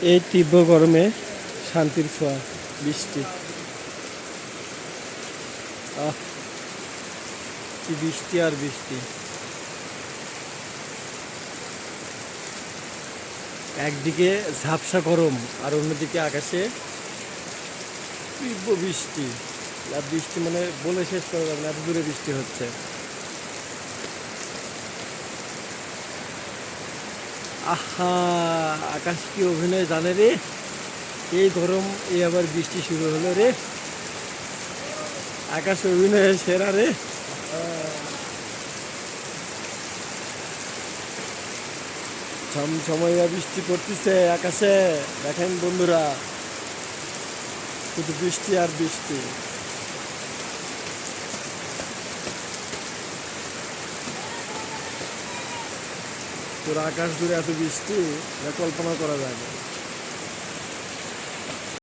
এই তীব্র গরমে শান্তির ছোঁয়া বৃষ্টি। আহ, কি বৃষ্টি আর বৃষ্টি। একদিকে ঝাপসা গরম আর অন্যদিকে আকাশে তীব্র বৃষ্টি। আর বৃষ্টি মানে বলে শেষ করা যাবে না, এত দূরে বৃষ্টি হচ্ছে। আহা, আকাশ কি অভিনয় জানে রে। এই গরম এই আবার বৃষ্টি শুরু হলো রে। আকাশ অভিনয় সেরা রে। ঝমঝমাইয়া বৃষ্টি পড়তেছে আকাশে, দেখেন বন্ধুরা, শুধু বৃষ্টি আর বৃষ্টি। পুরো আকাশ জুড়ে এত বৃষ্টি, যা কল্পনা করা যায় না।